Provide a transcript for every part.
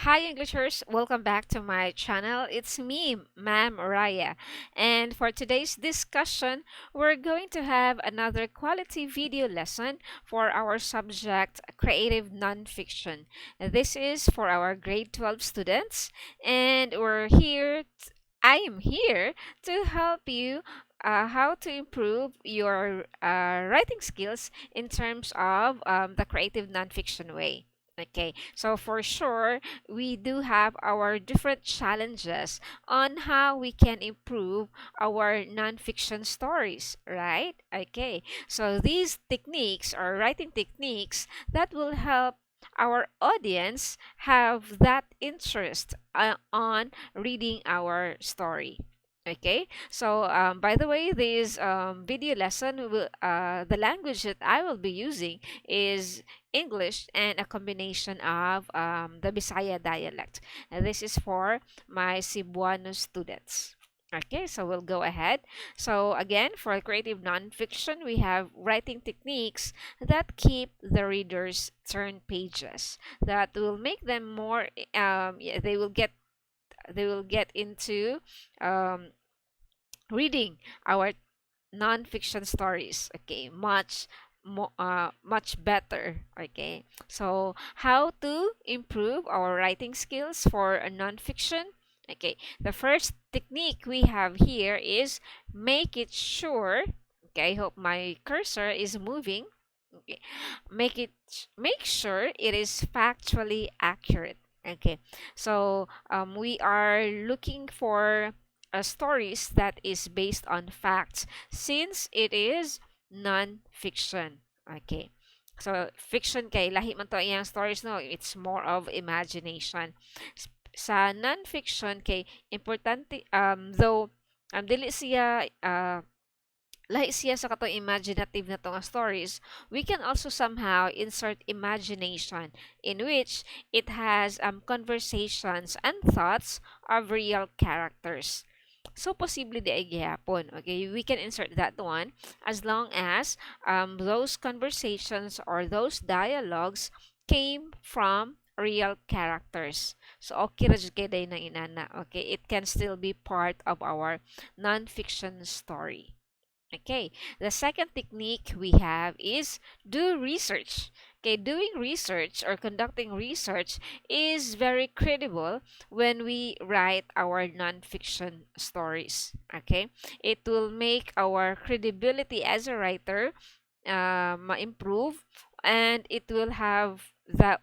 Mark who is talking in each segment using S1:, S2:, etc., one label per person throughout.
S1: Hi, Englishers. Welcome back to my channel. It's me, Ma'am Raya. And for today's discussion, we're going to have another quality video lesson for our subject, Creative Nonfiction. This is for our grade 12 students, and I am here to help you how to improve your writing skills in terms of the creative nonfiction way. Okay, so for sure, we do have our different challenges on how we can improve our nonfiction stories, right? Okay, so these techniques or writing techniques that will help our audience have that interest on reading our story. Okay, so by the way, this video lesson the language that I will be using is English and a combination of the Bisaya dialect. And this is for my Cebuano students. Okay, so we'll go ahead. So again, for creative nonfiction, we have writing techniques that keep the readers turn pages. That will make them more. Yeah, they will get into um, reading our non-fiction stories, okay, much better. Okay, so how to improve our writing skills for a non-fiction? Okay, the first technique we have here is make it sure. Okay, I hope my cursor is moving. Okay, make sure it is factually accurate. Okay, so we are looking for stories that is based on facts since it is non-fiction. Okay, so fiction kay lahi man to iyang stories, no, it's more of imagination. Sa non-fiction kay importante though dili siya lahi siya sa katong imaginative na to nga stories, we can also somehow insert imagination in which it has conversations and thoughts of real characters. So, posible di ay gihapon. Okay, we can insert that one as long as those conversations or those dialogues came from real characters. So, okay ra jud kay day na inana. Okay, it can still be part of our non-fiction story. Okay, the second technique we have is do research. Okay, doing research or conducting research is very credible when we write our nonfiction stories. Okay, it will make our credibility as a writer improve, and it will have that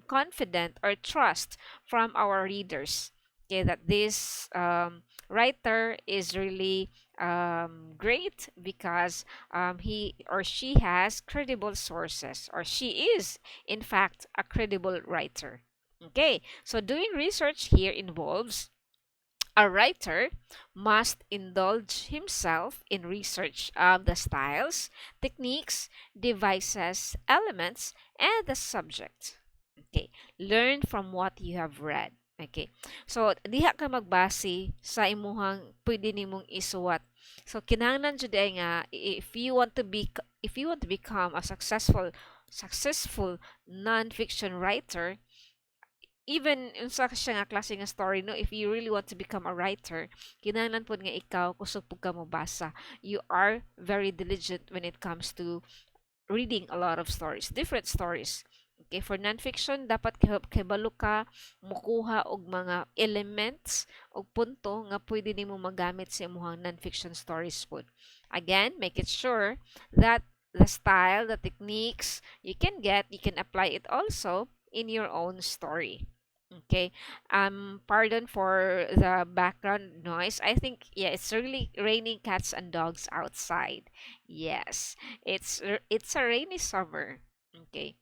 S1: confident or trust from our readers. Okay, that this writer is really great because he or she has credible sources, or she is, in fact, a credible writer. Okay, so doing research here involves a writer must indulge himself in research of the styles, techniques, devices, elements, and the subject. Okay, learn from what you have read. Okay, so diha ka magbase sa imuhang pwede nimong isuwat. So kinahanglan jud ay nga if you want to become a successful non-fiction writer, even unsa siya nga klase nga story, no, if you really want to become a writer, kinahanglan pod nga ikaw kusog pud ka mo basa. You are very diligent when it comes to reading a lot of stories, different stories. Okay, for nonfiction, dapat kahibalo ka mukuha og mga elements og punto nga pwede nimo magamit sa imong nonfiction stories pod. Again, make it sure that the style, the techniques you can apply it also in your own story. Okay. Pardon for the background noise. I think, yeah, it's really raining cats and dogs outside. Yes. It's a rainy summer. Okay.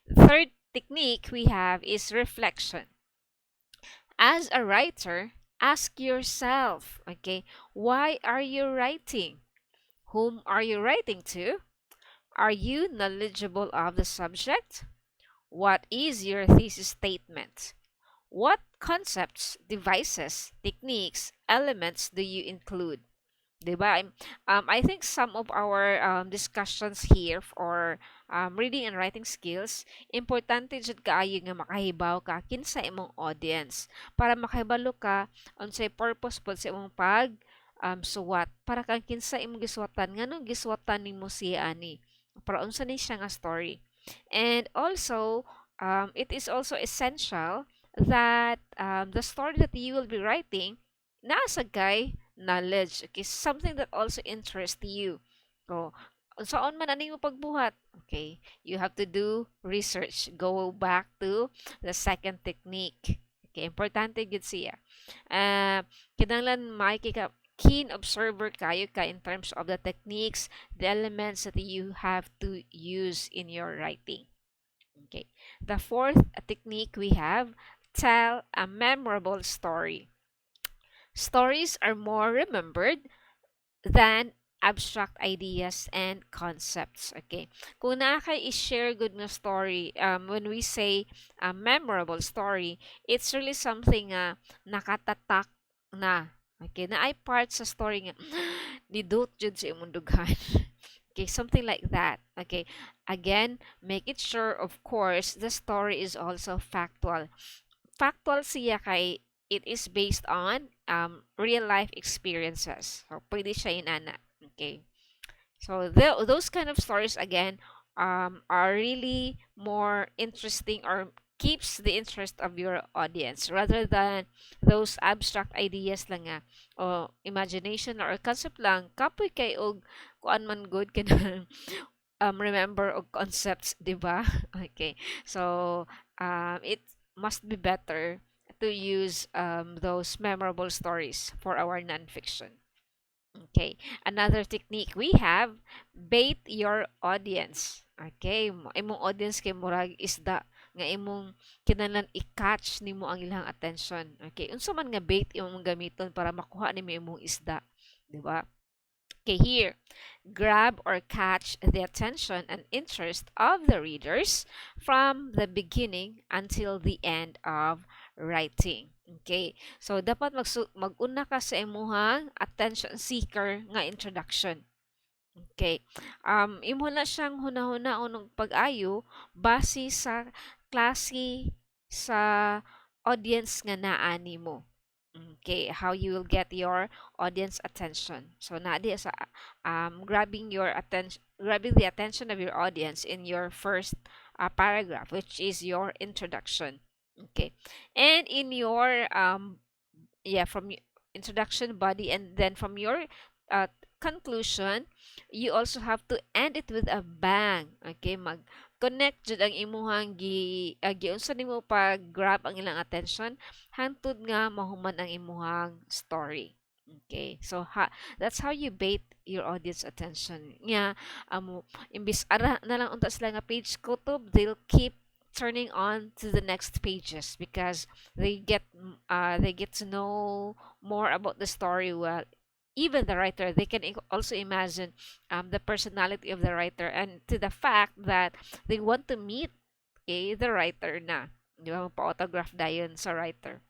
S1: Third technique we have is reflection. As a writer, ask yourself, okay, why are you writing? Whom are you writing to? Are you knowledgeable of the subject? What is your thesis statement? What concepts, devices, techniques, elements do you include? Diba? I think some of our discussions here or reading and writing skills, importante jud kaayo nga makahibaw ka kinsa imong audience para makahibalo ka unsay purpose pod sa imong pag suwat para kang kinsa imong giswatan nganong giswatan nimo siya ani para unsa ni siya nga story. And also, it is also essential that the story that you will be writing nasa kay knowledge, okay, something that also interests you. So, saan man ani mo pagbuhat, okay, you have to do research. Go back to the second technique. Okay, importante gid siya. Kinahanglan makikita keen observer kayo ka in terms of the techniques, the elements that you have to use in your writing. Okay. The fourth technique we have, tell a memorable story. Stories are more remembered than abstract ideas and concepts. Okay. Kung naa kay i-share good na story, when we say a memorable story, it's really something nakatatak na. Okay, na ay part sa story nga didot jud sa imong dughan. Okay, something like that. Okay, again, make it sure, of course, the story is also factual. Factual siya kay it is based on real life experiences. So, pwede siya inana. Okay. So, those kind of stories, again, are really more interesting or keeps the interest of your audience rather than those abstract ideas lang nga o imagination or concept lang kapoy kay og kuan man good kana remember og concepts, di ba? Okay. So, it must be better to use those memorable stories for our nonfiction. Okay. Another technique we have, bait your audience. Okay. Imong audience kay murag isda nga imong kinahanglan i-catch nimo ang ilang attention. Okay. Unsa man nga bait imong gamiton para makuha nimo imong isda, di ba? Okay, here, grab or catch the attention and interest of the readers from the beginning until the end of writing. Okay, so dapat mag-una ka sa imuhang attention seeker nga introduction. Okay, imo na siyang hunahuna unong pag-ayo base sa klase sa audience nga naa nimo. Okay, how you will get your audience attention. So na di sa grabbing the attention of your audience in your first paragraph, which is your introduction. Okay, and in your from introduction body, and then from your uh, conclusion, you also have to end it with a bang. Okay, mag connect jud ang imuhang giunsa nimo pag grab ang ilang attention hangtod nga mahuman ang imuhang story. Okay, so that's how you bait your audience attention. Nga imbis ara na lang unta sila nga page kutob, they'll keep turning on to the next pages because they get to know more about the story. Well, even the writer, they can also imagine the personality of the writer and to the fact that they want to meet the writer na. Di ba? Pa-autograph dayon sa writer.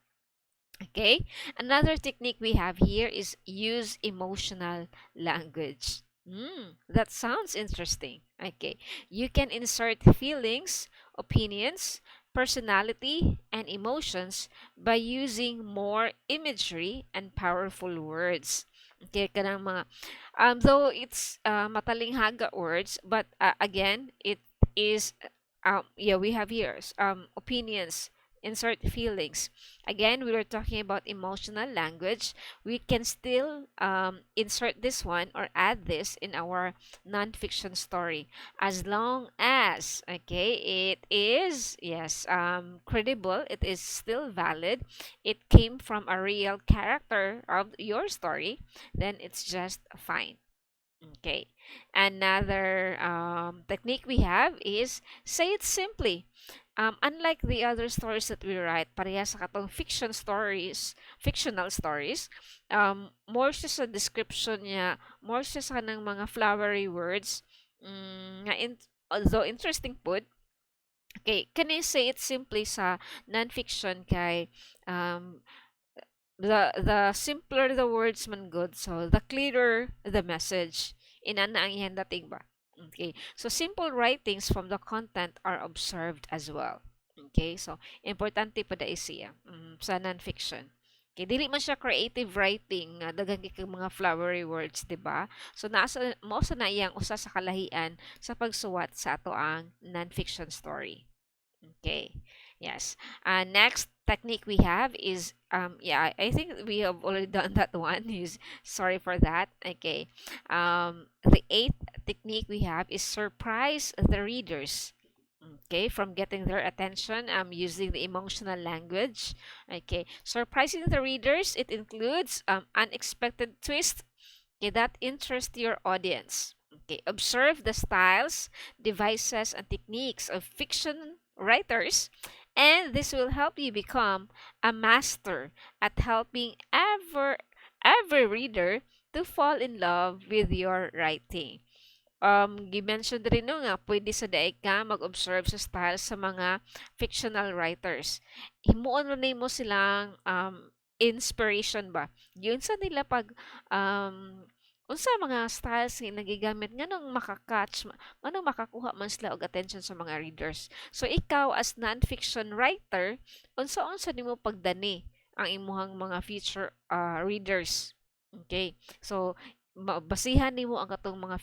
S1: Okay? Another technique we have here is use emotional language. That sounds interesting. Okay. You can insert feelings, opinions, personality, and emotions by using more imagery and powerful words. Okay, kanang mga though it's matalinghaga words, but again, it is we have here opinions, insert feelings. Again, we were talking about emotional language. We can still insert this one or add this in our nonfiction story as long as it is credible, it is still valid, it came from a real character of your story, then it's just fine. Okay. Another technique we have is say it simply. Unlike the other stories that we write, pareha sa katong fictional stories, more siya sa description niya, more siya sa kanang mga flowery words, although interesting po. Okay, can I say it simply sa nonfiction kay the simpler the words man good, so the clearer the message. Ina na ang iyan dating ba? Okay, so simple writings from the content are observed as well. Okay, so importante pa da siya sa nonfiction. Okay, dili man siya creative writing nga daghan kay mga flowery words, di ba? So nasa mo sa na iyang usa sa kalahian sa pagsuwat sa ato ang nonfiction story. Okay. Yes. Next technique we have is yeah, I think we have already done that one. Is sorry for that. Okay. The eighth technique we have is surprise the readers. Okay, from getting their attention, using the emotional language. Okay, surprising the readers. It includes unexpected twist, okay, that interest your audience. Okay, observe the styles, devices, and techniques of fiction writers, and this will help you become a master at helping every reader to fall in love with your writing. Gi-mention rin no nga, pwede sa daig ka mag-observe sa style sa mga fictional writers. Himuon mo nimo silang inspiration ba? Yun sa nila pag unsa mga styles nga nagigamit nganong makakatch, nganong makakuha man sila og attention sa mga readers. So ikaw as non-fiction writer, unsa-unsa nimo pagdani ang imuhang mga future readers. Okay. So basihan nimo ang katong mga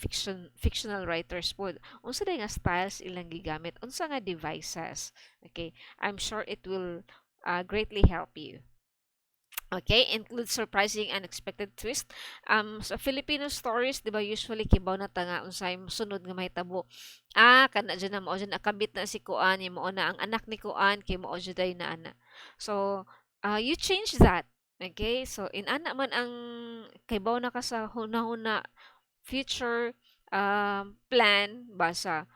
S1: fictional writers pod unsa day nga styles ilang gigamit, unsa nga devices. Okay, I'm sure it will greatly help you. Okay, include surprising unexpected twist. Sa Filipino stories, di ba usually kibaw na ta nga unsay sunod nga mahitabo. Kana dyan na mao dyan nakabit na si Kuan, yung mao na ang anak ni Kuan kay mao dyan na ana. So, you change that. Okay, so in ana man ang kibaw na ka sa hunahuna future plan basa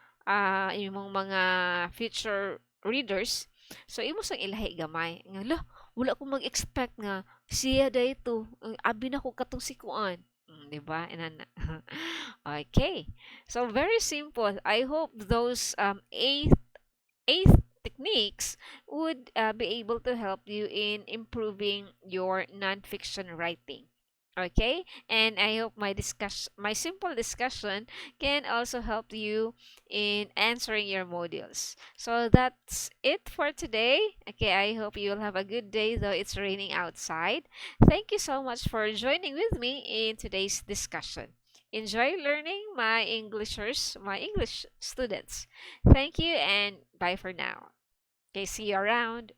S1: imong mga future readers. So imo sang ilahi gamay nga wala ko mag-expect nga siya dayto abi na ko katong sikuan, di ba? Inana. Okay, so very simple. I hope those eight techniques would be able to help you in improving your nonfiction writing. Okay, and I hope my simple discussion can also help you in answering your modules. So that's it for today. Okay, I hope you'll have a good day though it's raining outside. Thank you so much for joining with me in today's discussion. Enjoy learning, my Englishers, my English students. Thank you and bye for now. Okay, see you around.